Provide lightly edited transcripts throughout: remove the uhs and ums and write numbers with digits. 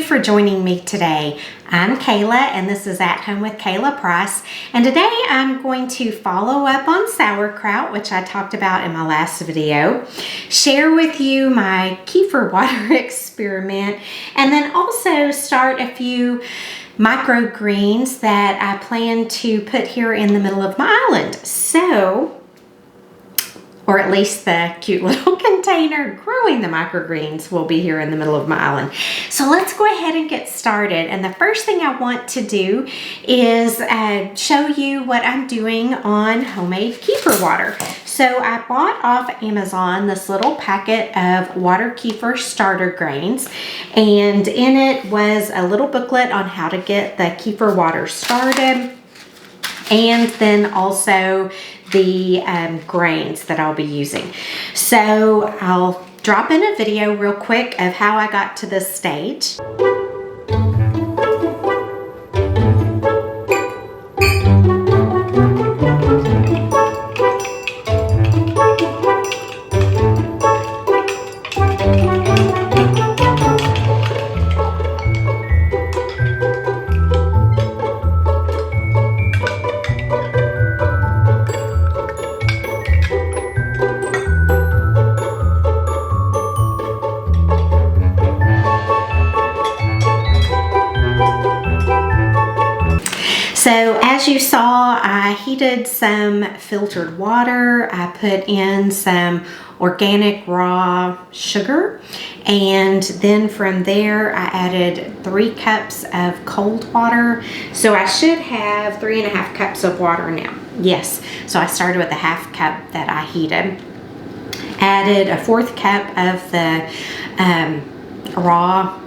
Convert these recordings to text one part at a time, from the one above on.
for joining me today. I'm Kayla and this is At Home with Kayla Price, and today I'm going to follow up on sauerkraut, which I talked about in my last video, share with you my kefir water experiment, and then also start a few microgreens that I plan to put here in the middle of my island. So, or at least the cute little container growing the microgreens will be here in the middle of my island. So let's go ahead and get started. And the first thing I want to do is show you what I'm doing on homemade kefir water. So I bought off Amazon this little packet of water kefir starter grains, and in it was a little booklet on how to get the kefir water started, and then also the grains that I'll be using. So I'll drop in a video real quick of how I got to this stage. So as you saw, I heated some filtered water. I put in some organic raw sugar, and then from there I added 3 cups of cold water. So I should have 3.5 cups of water now. Yes, so I started with a ½ cup that I heated. Added a 1/4 cup of the raw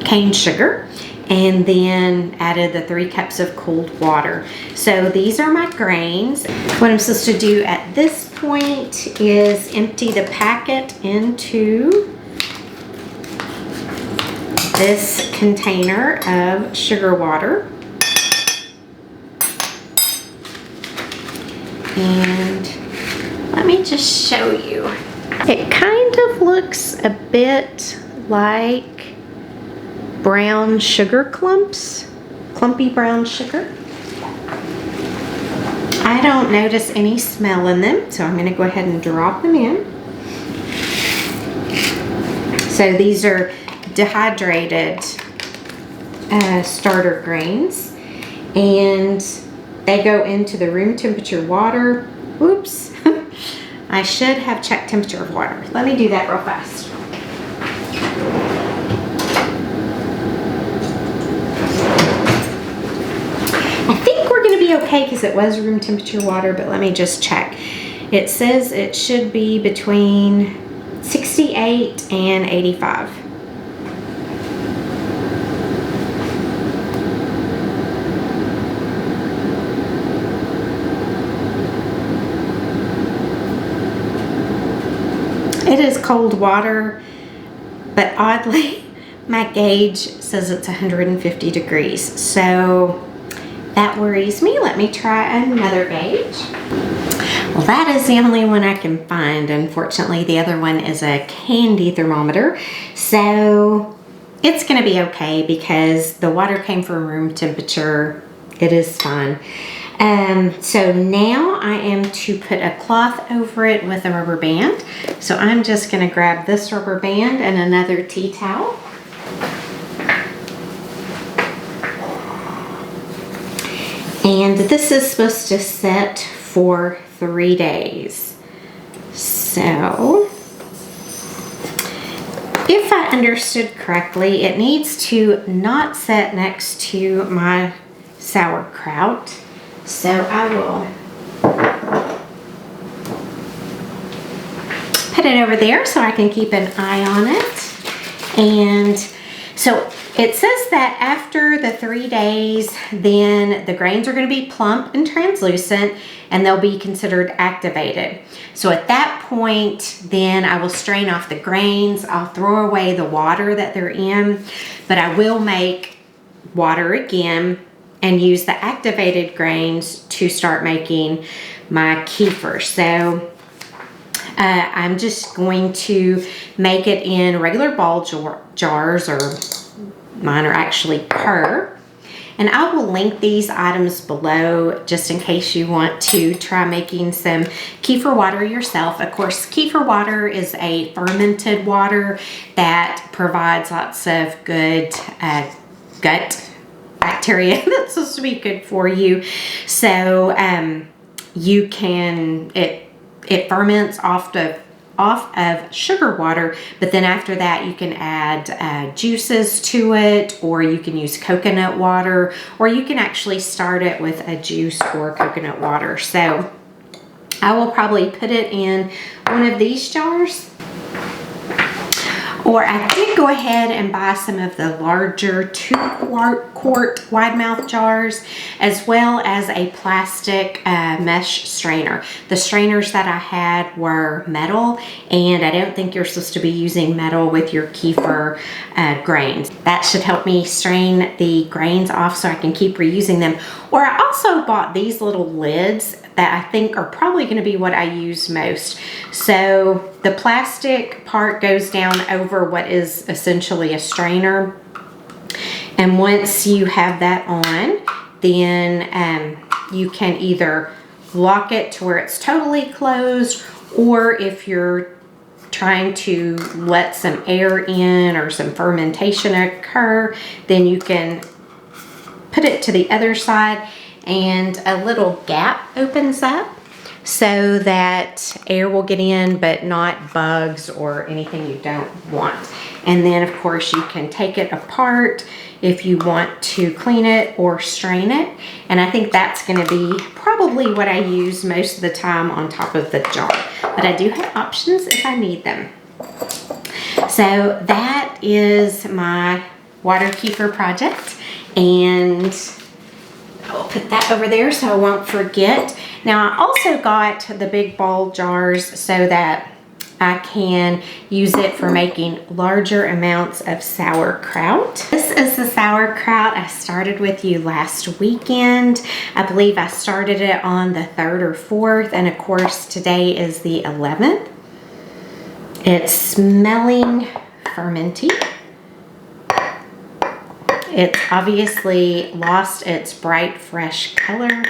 cane sugar, and then added the 3 cups of cold water. So these are my grains. What I'm supposed to do at this point is empty the packet into this container of sugar water. And let me just show you. It kind of looks a bit like brown sugar clumps, clumpy brown sugar. I don't notice any smell in them, so I'm going to go ahead and drop them in. So these are dehydrated starter grains, and they go into the room temperature water. Oops, I should have checked temperature of water. Let me do that real fast. Okay, because it was room temperature water, but let me just check. It says it should be between 68 and 85. It is cold water, but oddly my gauge says it's 150 degrees, so that worries me. Let me try another gauge. Well, that is the only one I can find. Unfortunately, the other one is a candy thermometer. So it's gonna be okay because the water came from room temperature. It is fine. So now I am to put a cloth over it with a rubber band. So I'm just gonna grab this rubber band and another tea towel. And this is supposed to set for 3 days. So, if I understood correctly, it needs to not set next to my sauerkraut. So I will put it over there so I can keep an eye on it. And so it says that after the 3 days, then the grains are going to be plump and translucent, and they'll be considered activated. So at that point, then I will strain off the grains. I'll throw away the water that they're in, but I will make water again and use the activated grains to start making my kefir. So I'm just going to make it in regular ball jars, or mine are actually Kerr. And I will link these items below just in case you want to try making some kefir water yourself. Of course, kefir water is a fermented water that provides lots of good gut bacteria that's supposed to be good for you. So you can, it ferments off of sugar water, but then after that you can add juices to it, or you can use coconut water, or you can actually start it with a juice or coconut water. So I will probably put it in one of these jars. Or I did go ahead and buy some of the larger 2-quart wide mouth jars, as well as a plastic mesh strainer. The strainers that I had were metal, and I don't think you're supposed to be using metal with your kefir grains. That should help me strain the grains off so I can keep reusing them. Or I also bought these little lids that I think are probably going to be what I use most. So the plastic part goes down over what is essentially a strainer. And once you have that on, then you can either lock it to where it's totally closed, or if you're trying to let some air in or some fermentation occur, then you can put it to the other side, and a little gap opens up so that air will get in, but not bugs or anything you don't want. And then of course you can take it apart if you want to clean it or strain it. And I think that's gonna be probably what I use most of the time on top of the jar. But I do have options if I need them. So that is my water kefir project, and I'll put that over there so I won't forget. Now I also got the big ball jars so that I can use it for making larger amounts of sauerkraut. This is the sauerkraut I started with you last weekend. I believe I started it on the 3rd or 4th, and of course today is the 11th. It's smelling fermenty. It's obviously lost its bright, fresh color.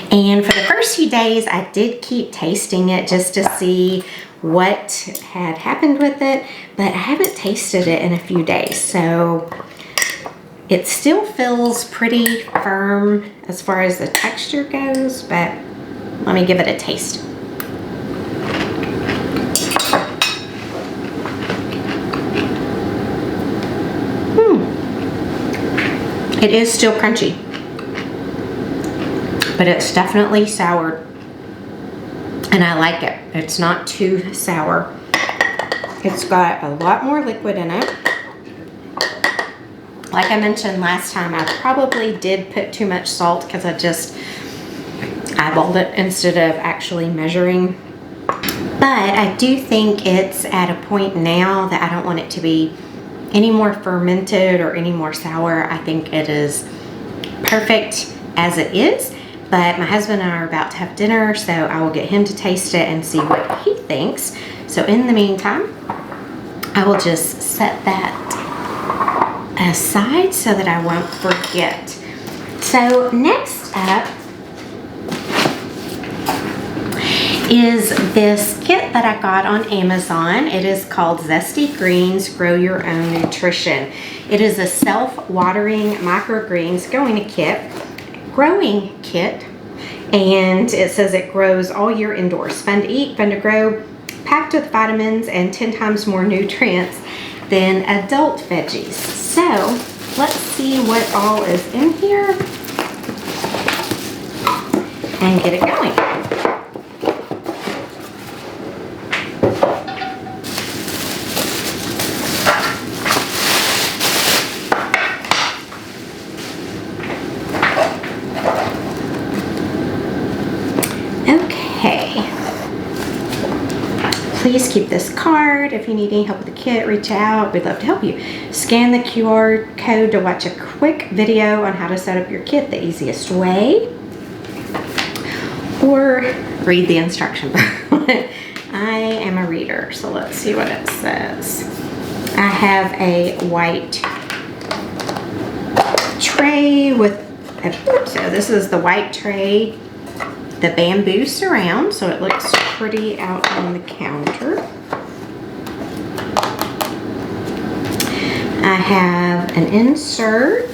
And for the first few days, I did keep tasting it just to see what had happened with it, but I haven't tasted it in a few days. So it still feels pretty firm as far as the texture goes, but let me give it a taste. It is still crunchy, but it's definitely soured, and I like it. It's not too sour. It's got a lot more liquid in it. Like I mentioned last time, I probably did put too much salt because I just eyeballed it instead of actually measuring. But I do think it's at a point now that I don't want it to be any more fermented or any more sour. I think it is perfect as it is, but my husband and I are about to have dinner, so I will get him to taste it and see what he thinks. So in the meantime, I will just set that aside so that I won't forget. So next up is this kit that I got on Amazon. It is called Zesty Greens Grow Your Own Nutrition. It is a self-watering microgreens growing kit, and it says it grows all year indoors. Fun to eat, fun to grow, packed with vitamins and 10 times more nutrients than adult veggies. So let's see what all is in here and get it going. Please keep this card. If you need any help with the kit, reach out. We'd love to help you. Scan the QR code to watch a quick video on how to set up your kit the easiest way. or read the instruction book. I am a reader, so let's see what it says. I have a white tray with, so this is the white tray, the bamboo surround, so it looks pretty out on the counter. I have an insert.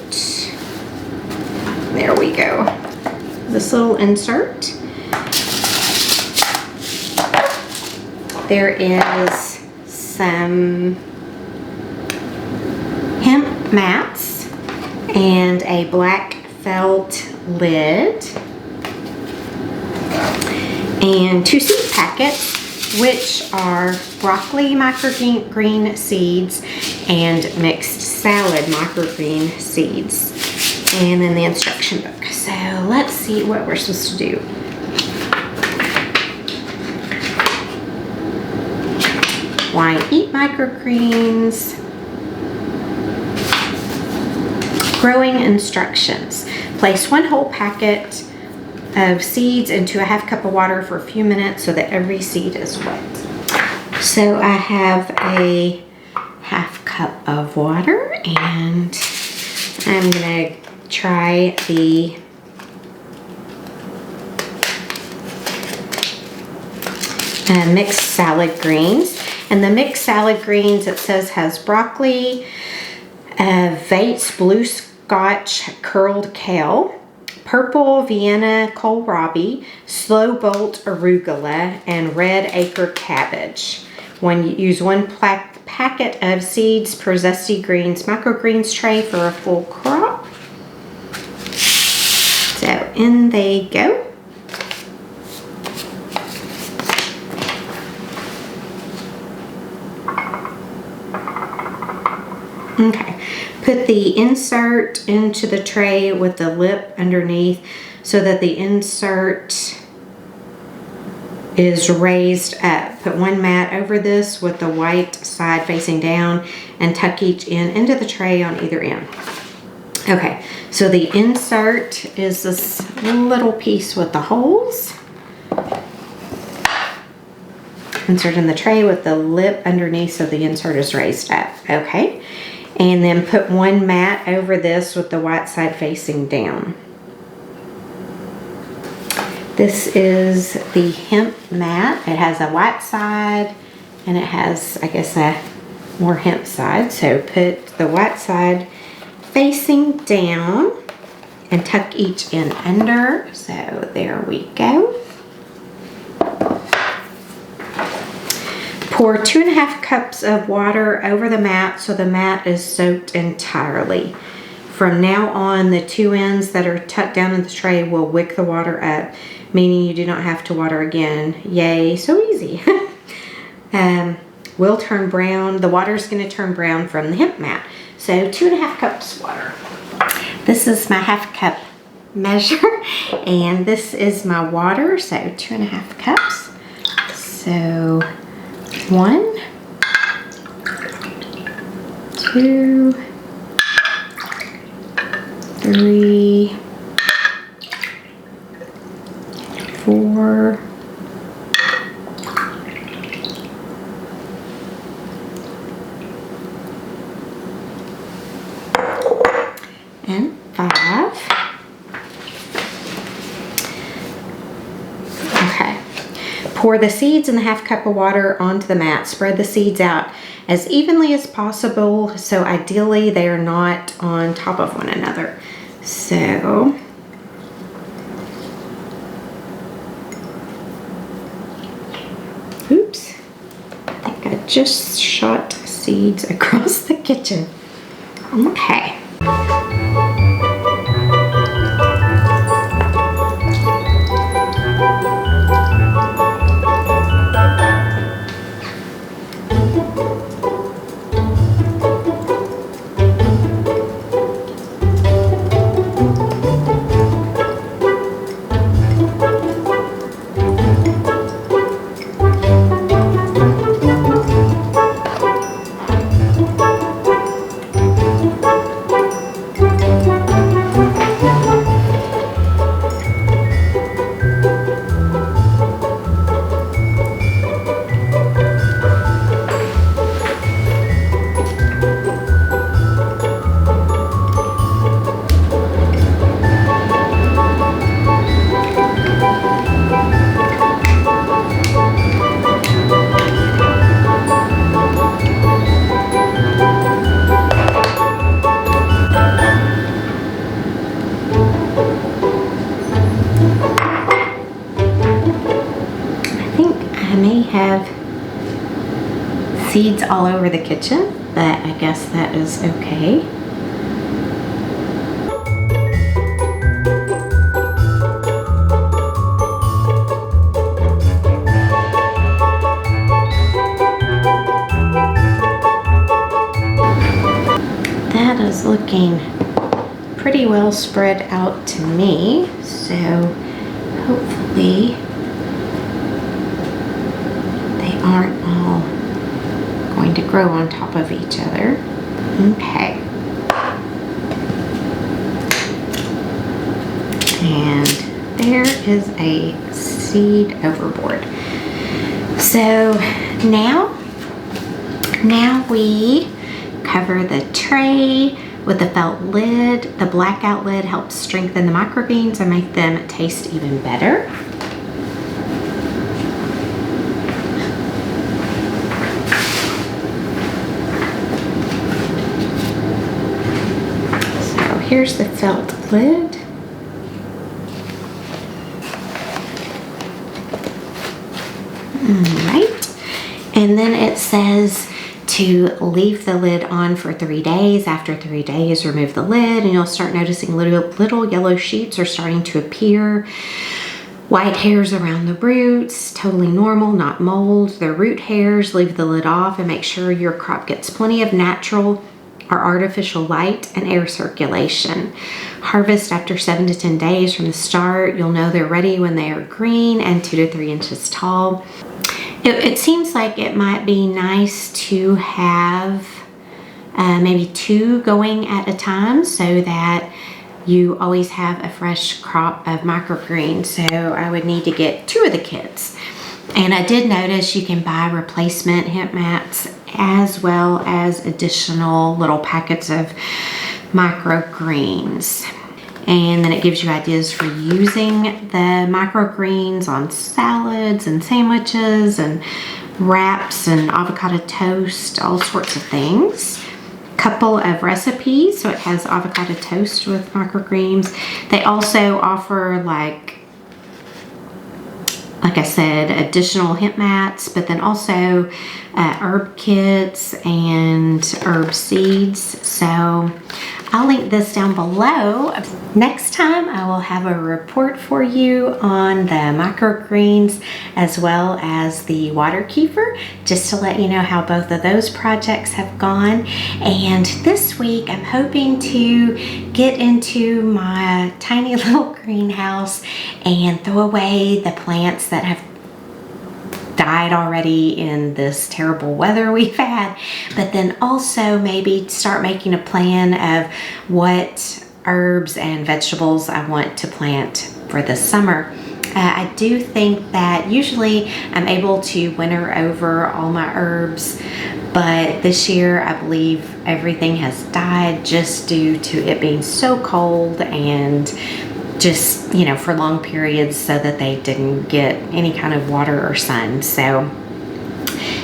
There we go. This little insert. There is some hemp mats and a black felt lid and 2 seed packets, which are broccoli microgreen seeds and mixed salad microgreen seeds, and then the instruction book. So let's see what we're supposed to do. Why eat microgreens? Growing instructions. Place 1 whole packet of seeds into a ½ cup of water for a few minutes so that every seed is wet. So I have a ½ cup of water, and I'm gonna try the mixed salad greens. And the mixed salad greens, it says, has broccoli, Vates blue Scotch curled kale, purple Vienna kohlrabi, slow bolt arugula, and red acre cabbage. Use 1 packet of seeds per Zesty Greens microgreens tray for a full crop. So in they go. Okay, put the insert into the tray with the lip underneath so that the insert is raised up. Put 1 mat over this with the white side facing down and tuck each end into the tray on either end. Okay, so the insert is this little piece with the holes. Insert in the tray with the lip underneath so the insert is raised up. Okay. And then put 1 mat over this with the white side facing down. This is the hemp mat. It has a white side and it has, I guess, a more hemp side. So put the white side facing down and tuck each end under. So there we go. Pour 2½ cups of water over the mat so the mat is soaked entirely. From now on, the 2 ends that are tucked down in the tray will wick the water up, meaning you do not have to water again. Yay, so easy. Will turn brown. The water is going to turn brown from the hemp mat. So 2½ cups water. This is my ½ cup measure, and this is my water, so 2½ cups. So 1, 2, 3, 4, and 5. Okay. Pour the seeds in the ½ cup of water onto the mat. Spread the seeds out as evenly as possible, so ideally they are not on top of one another. So oops, I think I just shot seeds across the kitchen. Okay. have seeds all over the kitchen, but I guess that is okay. That is looking pretty well spread out to me, so hopefully they aren't all going to grow on top of each other. Okay. And there is a seed overboard. So now we cover the tray with a felt lid. The blackout lid helps strengthen the microgreens and make them taste even better. So here's the felt lid. Alright, and then it says to leave the lid on for 3 days. After 3 days, remove the lid and you'll start noticing little yellow shoots are starting to appear. White hairs around the roots, totally normal, not mold. They're root hairs. Leave the lid off and make sure your crop gets plenty of natural or artificial light and air circulation. Harvest after 7 to 10 days from the start. You'll know they're ready when they are green and 2 to 3 inches tall. It seems like it might be nice to have maybe 2 going at a time so that you always have a fresh crop of microgreens. So I would need to get 2 of the kits. And I did notice you can buy replacement hemp mats as well as additional little packets of microgreens. And then it gives you ideas for using the microgreens on salads and sandwiches and wraps and avocado toast, all sorts of things. Couple of recipes, so it has avocado toast with microgreens. They also offer, like I said, additional hemp mats, but then also herb kits and herb seeds. So I'll link this down below. Next time I will have a report for you on the microgreens as well as the water kefir, just to let you know how both of those projects have gone. And this week I'm hoping to get into my tiny little greenhouse and throw away the plants that have died already in this terrible weather we've had, but then also maybe start making a plan of what herbs and vegetables I want to plant for the summer. I do think that usually I'm able to winter over all my herbs, but this year I believe everything has died just due to it being so cold and just, you know, for long periods so that they didn't get any kind of water or sun. So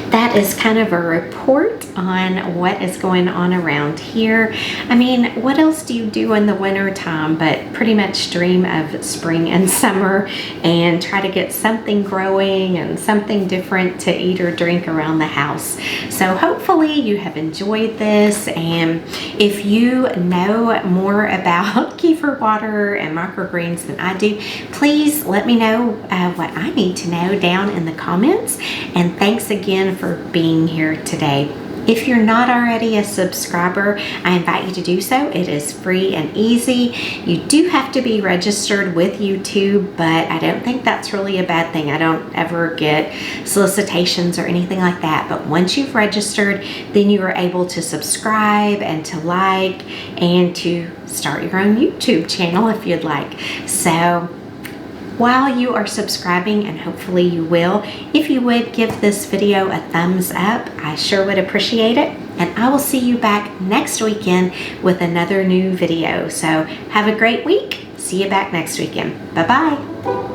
that is kind of a report on what is going on around here. I mean, what else do you do in the winter time but pretty much dream of spring and summer and try to get something growing and something different to eat or drink around the house. So hopefully you have enjoyed this, and if you know more about kefir water and microgreens than I do, please let me know what I need to know down in the comments. And thanks again for being here today. If you're not already a subscriber, I invite you to do so. It is free and easy. You do have to be registered with YouTube, but I don't think that's really a bad thing. I don't ever get solicitations or anything like that. But once you've registered, then you are able to subscribe and to like and to start your own YouTube channel if you'd like. So while you are subscribing, and hopefully you will, if you would give this video a thumbs up, I sure would appreciate it. And I will see you back next weekend with another new video. So have a great week. See you back next weekend. Bye-bye.